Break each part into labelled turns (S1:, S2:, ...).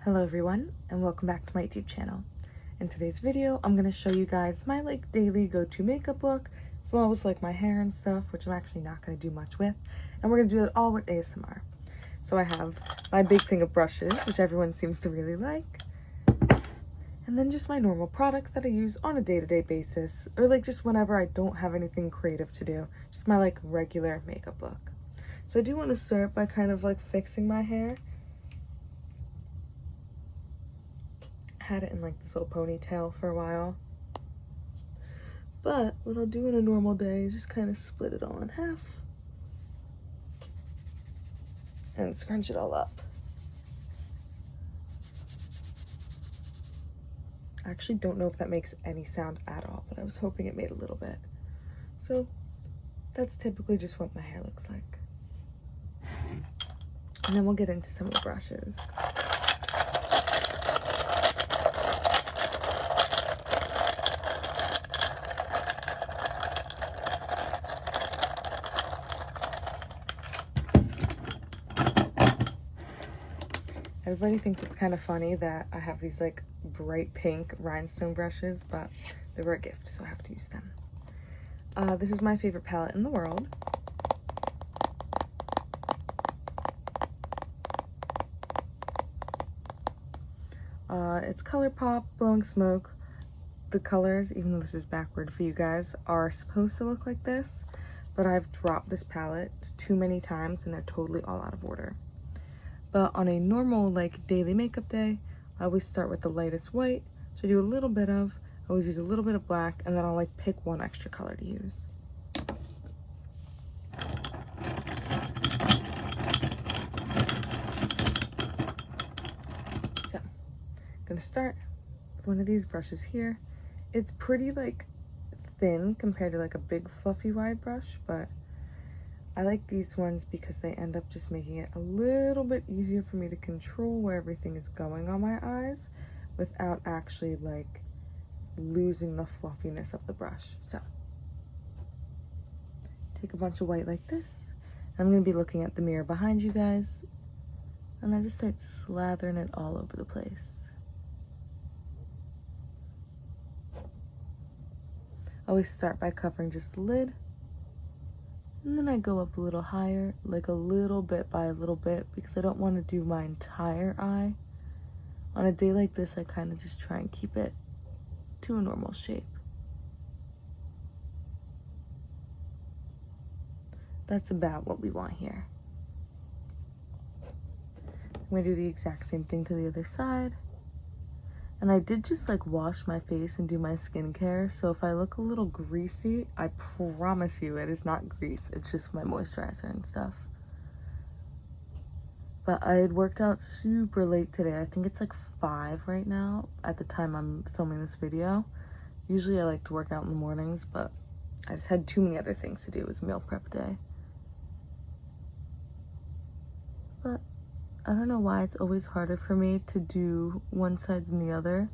S1: Hello everyone, and welcome back to my YouTube channel. In today's video, I'm going to show you guys my daily go-to makeup look, as well as my hair and stuff, which I'm actually not going to do much with, and we're going to do it all with ASMR. So I have my big thing of brushes, which everyone seems to really like, and then just my normal products that I use on a day-to-day basis, or just whenever I don't have anything creative to do, just my regular makeup look. So I do want to start by kind of fixing my hair. Had it in this little ponytail for a while, but what I'll do in a normal day is just kind of split it all in half and scrunch it all up. I actually don't know if that makes any sound at all, but I was hoping it made a little bit. So that's typically just what my hair looks like. And then we'll get into some of the brushes. Everybody thinks it's kind of funny that I have these bright pink rhinestone brushes, but they were a gift, so I have to use them. This is my favorite palette in the world. It's ColourPop Blowing Smoke. The colors, even though this is backward for you guys, are supposed to look like this, but I've dropped this palette too many times and they're totally all out of order. But on a normal daily makeup day, I always start with the lightest white. So I do a little bit of, I always use a little bit of black, and then I'll pick one extra color to use. So I'm gonna start with one of these brushes here. It's pretty thin compared to a big fluffy wide brush, but I like these ones because they end up just making it a little bit easier for me to control where everything is going on my eyes without actually losing the fluffiness of the brush. So take a bunch of white like this. I'm going to be looking at the mirror behind you guys, and I just start slathering it all over the place. I always start by covering just the lid. And then I go up a little higher, a little bit by a little bit, because I don't want to do my entire eye. On a day like this, I kind of just try and keep it to a normal shape. That's about what we want here. I'm going to do the exact same thing to the other side. And I did just wash my face and do my skincare, so if I look a little greasy, I promise you it is not grease, it's just my moisturizer and stuff. But I had worked out super late today. I think it's 5 right now at the time I'm filming this video. Usually I like to work out in the mornings, but I just had too many other things to do. It was meal prep day. But I don't know why it's always harder for me to do one side than the other.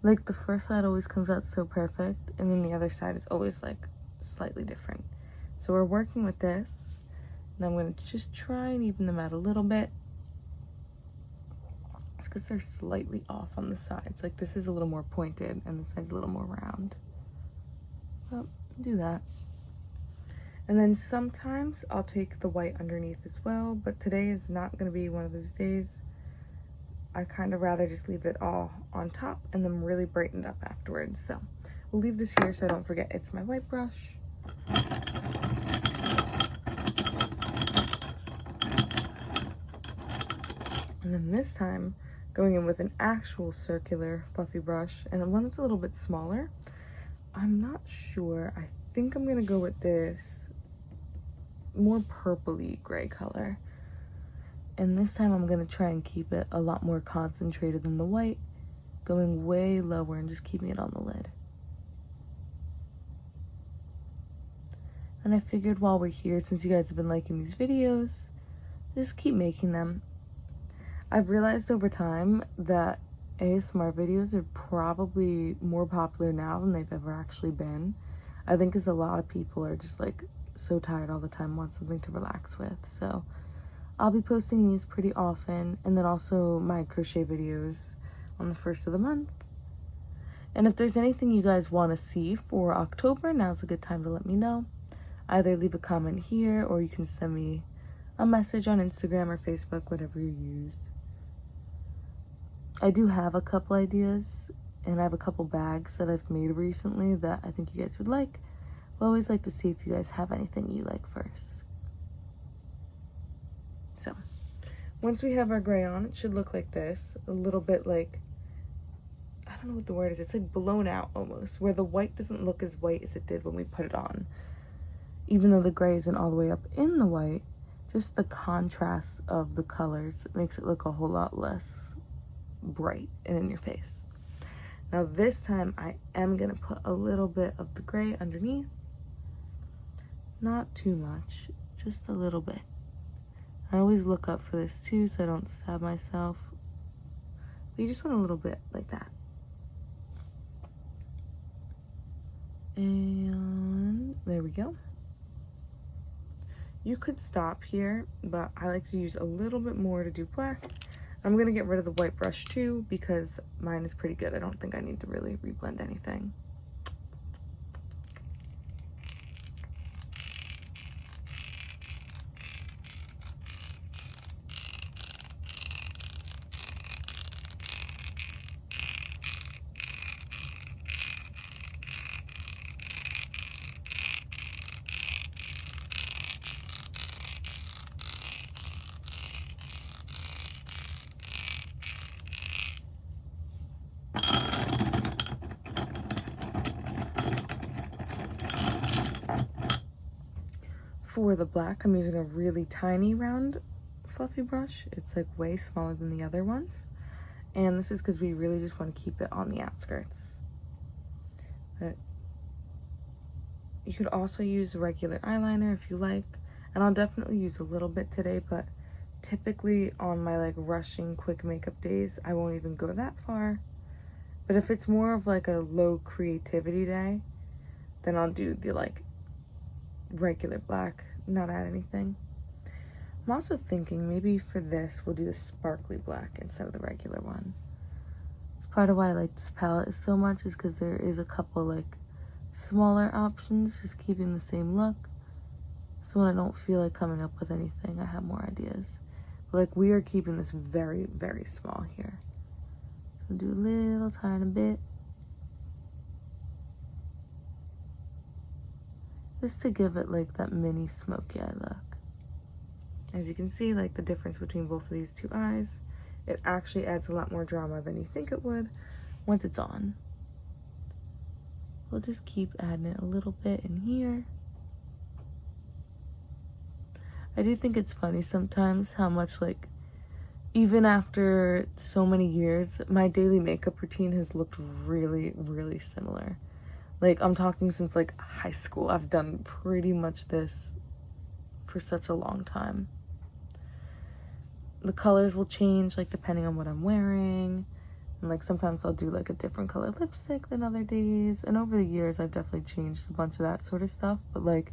S1: The first side always comes out so perfect, and then the other side is always slightly different. So we're working with this, and I'm going to just try and even them out a little bit. Just because they're slightly off on the sides. This is a little more pointed, and this side's a little more round. Well, do that. And then sometimes I'll take the white underneath as well, but today is not going to be one of those days. I kind of rather just leave it all on top and then really brighten it up afterwards. So we'll leave this here so I don't forget it's my white brush. And then this time, going in with an actual circular fluffy brush, and one that's a little bit smaller. I'm not sure. I think I'm going to go with this more purpley gray color, and this time I'm going to try and keep it a lot more concentrated than the white, going way lower and just keeping it on the lid. And I figured while we're here, since you guys have been liking these videos, just keep making them. I've realized over time that ASMR videos are probably more popular now than they've ever actually been. I think because a lot of people are just so tired all the time, want something to relax with. So I'll be posting these pretty often, and then also my crochet videos on the 1st of the month. And if there's anything you guys want to see for October, now's a good time to let me know. Either leave a comment here, or you can send me a message on Instagram or Facebook, whatever you use. I do have a couple ideas, and I have a couple bags that I've made recently that I think you guys would like. I always like to see if you guys have anything you like first. So, once we have our gray on, it should look like this. A little bit like, I don't know what the word is. It's like blown out almost, where the white doesn't look as white as it did when we put it on. Even though the gray isn't all the way up in the white, just the contrast of the colors makes it look a whole lot less bright and in your face. Now this time I am going to put a little bit of the gray underneath. Not too much, just a little bit. I always look up for this too so I don't stab myself. But you just want a little bit like that. And there we go. You could stop here, but I like to use a little bit more to do black. I'm going to get rid of the white brush too because mine is pretty good. I don't think I need to really reblend anything. For the black, I'm using a really tiny round fluffy brush. It's like way smaller than the other ones. And this is because we really just want to keep it on the outskirts. But you could also use regular eyeliner if you like. And I'll definitely use a little bit today, but typically on my like rushing quick makeup days, I won't even go that far. But if it's more of like a low creativity day, then I'll do the like regular black, not add anything. I'm also thinking maybe for this we'll do the sparkly black instead of the regular one. It's part of why I like this palette so much is because there is a couple like smaller options, just keeping the same look. So when I don't feel like coming up with anything, I have more ideas. But like we are keeping this very, very small here. So do a little tiny bit. Just to give it like that mini smoky eye look. As you can see, like the difference between both of these two eyes, it actually adds a lot more drama than you think it would once it's on. We'll just keep adding it a little bit in here. I do think it's funny sometimes how much like, even after so many years, my daily makeup routine has looked really, really similar. Like, I'm talking since, like, high school. I've done pretty much this for such a long time. The colors will change, like, depending on what I'm wearing. And, like, sometimes I'll do, like, a different color lipstick than other days. And over the years, I've definitely changed a bunch of that sort of stuff. But, like,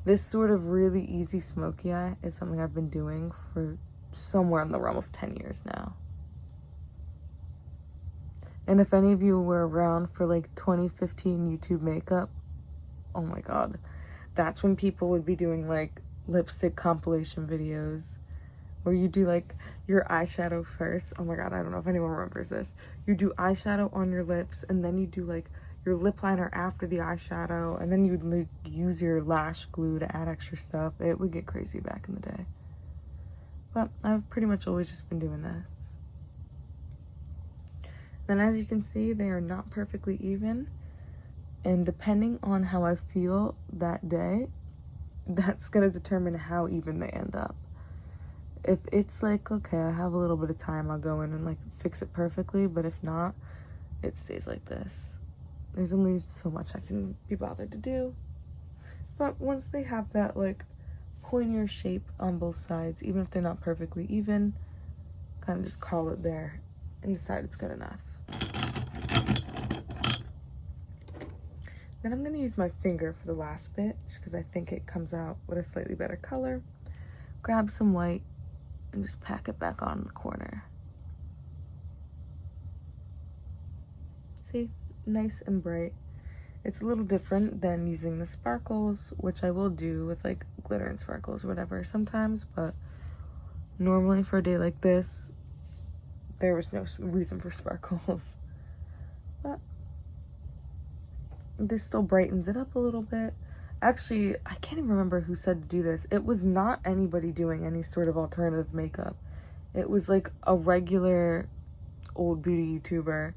S1: this sort of really easy smoky eye is something I've been doing for somewhere in the realm of 10 years now. And if any of you were around for like 2015 YouTube makeup, oh my god, that's when people would be doing like lipstick compilation videos where you do like your eyeshadow first. Oh my god, I don't know if anyone remembers this. You do eyeshadow on your lips and then you do like your lip liner after the eyeshadow, and then you would like use your lash glue to add extra stuff. It would get crazy back in the day. But I've pretty much always just been doing this. Then as you can see, they are not perfectly even. And depending on how I feel that day, that's going to determine how even they end up. If it's like, okay, I have a little bit of time, I'll go in and like fix it perfectly. But if not, it stays like this. There's only so much I can be bothered to do. But once they have that like pointier shape on both sides, even if they're not perfectly even, kind of just call it there and decide it's good enough. Then I'm going to use my finger for the last bit, just because I think it comes out with a slightly better color. Grab some white and just pack it back on the corner. See, nice and bright. It's a little different than using the sparkles, which I will do with like glitter and sparkles or whatever sometimes, but normally for a day like this, there was no reason for sparkles. But this still brightens it up a little bit. Actually, I can't even remember who said to do this. It was not anybody doing any sort of alternative makeup. It was like a regular old beauty YouTuber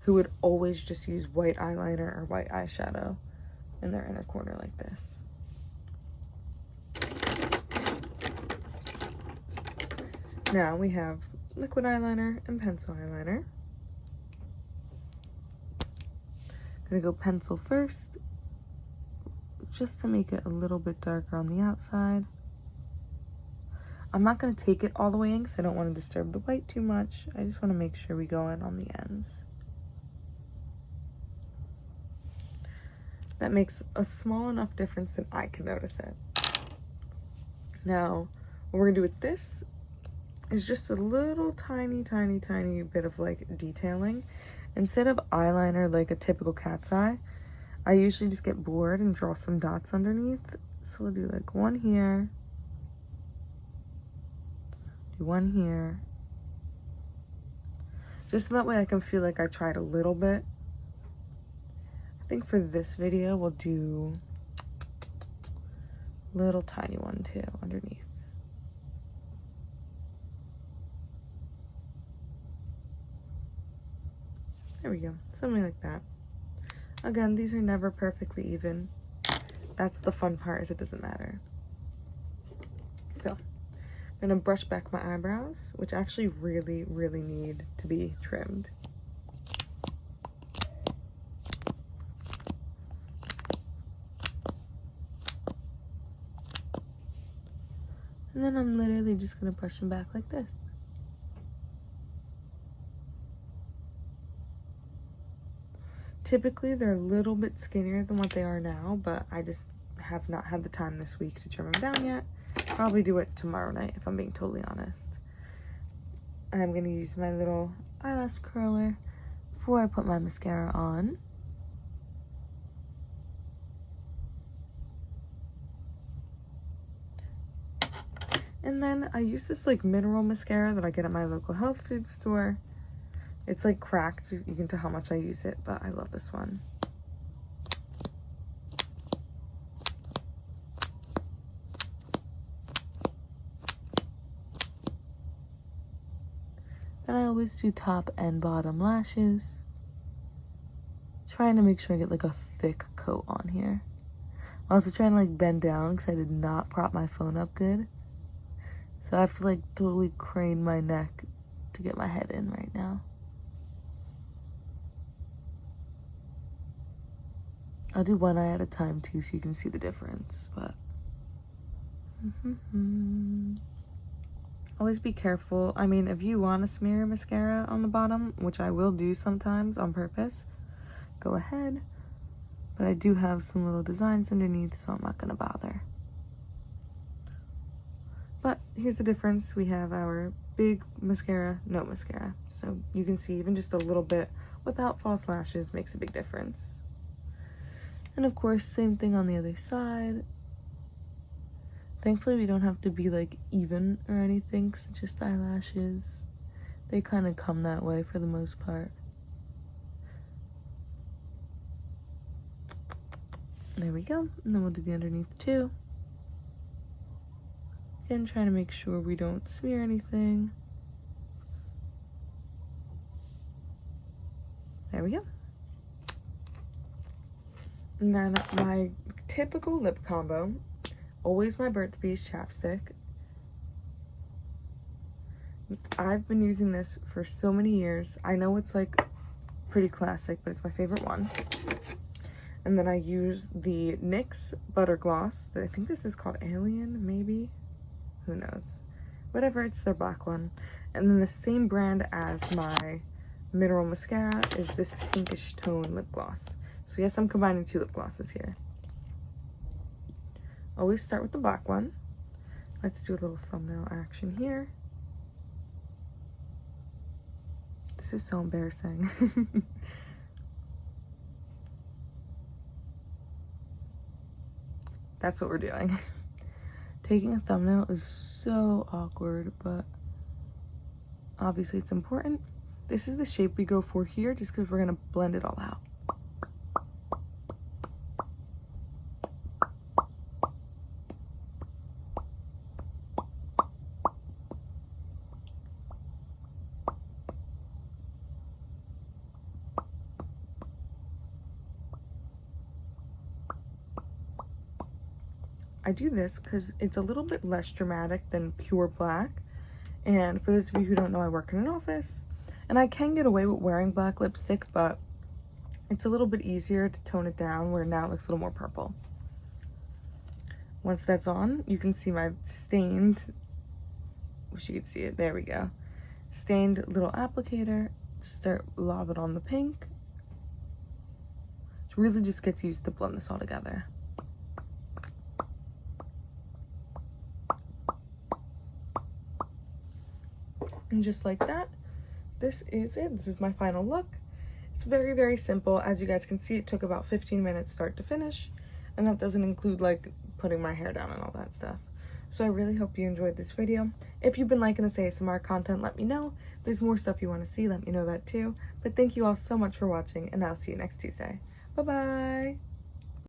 S1: who would always just use white eyeliner or white eyeshadow in their inner corner like this. Now we have liquid eyeliner and pencil eyeliner. I'm gonna go pencil first, just to make it a little bit darker on the outside. I'm not gonna take it all the way in because I don't want to disturb the white too much. I just want to make sure we go in on the ends. That makes a small enough difference that I can notice it. Now, what we're gonna do with this is just a little tiny bit of like detailing. Instead of eyeliner like a typical cat's eye, I usually just get bored and draw some dots underneath. So we'll do like one here, do one here, just so that way I can feel like I tried a little bit. I think for this video we'll do a little tiny one too underneath. There we go, something like that. Again, these are never perfectly even. That's the fun part, is it doesn't matter. So, I'm gonna brush back my eyebrows, which actually really need to be trimmed. And then I'm literally just gonna brush them back like this. Typically, they're a little bit skinnier than what they are now, but I just have not had the time this week to trim them down yet. Probably do it tomorrow night, if I'm being totally honest. I'm going to use my little eyelash curler before I put my mascara on. And then I use this like mineral mascara that I get at my local health food store. It's like cracked, you can tell how much I use it, but I love this one. Then I always do top and bottom lashes. Trying to make sure I get like a thick coat on here. I'm also trying to like bend down because I did not prop my phone up good. So I have to like totally crane my neck to get my head in right now. I'll do one eye at a time too so you can see the difference, but always be careful. I mean, if you want to smear mascara on the bottom, which I will do sometimes on purpose, go ahead. But I do have some little designs underneath, so I'm not going to bother. But here's the difference. We have our big mascara, no mascara. So you can see even just a little bit without false lashes makes a big difference. And of course, same thing on the other side. Thankfully, we don't have to be like even or anything, cause it's just eyelashes. They kind of come that way for the most part. There we go. And then we'll do the underneath too. Again, trying to make sure we don't smear anything. There we go. And then my typical lip combo, always my Burt's Bees chapstick. I've been using this for so many years. I know it's like pretty classic, but it's my favorite one. And then I use the NYX Butter Gloss. I think this is called Alien, maybe? Who knows? Whatever, it's their black one. And then the same brand as my mineral mascara is this pinkish tone lip gloss. So yes, I'm combining two lip glosses here. Always start with the black one. Let's do a little thumbnail action here. This is so embarrassing. That's what we're doing. Taking a thumbnail is so awkward, but obviously it's important. This is the shape we go for here, just because we're gonna blend it all out. I do this because it's a little bit less dramatic than pure black. And for those of you who don't know, I work in an office and I can get away with wearing black lipstick, but it's a little bit easier to tone it down where now it looks a little more purple. Once that's on, you can see my stained, wish you could see it, there we go. Stained little applicator, start lob it on the pink. It really just gets used to blend this all together. And just like that, this is it. This is my final look. It's very, very simple. As you guys can see, it took about 15 minutes start to finish. And that doesn't include like putting my hair down and all that stuff. So I really hope you enjoyed this video. If you've been liking this ASMR content, let me know. If there's more stuff you want to see, let me know that too. But thank you all so much for watching, and I'll see you next Tuesday. Bye-bye.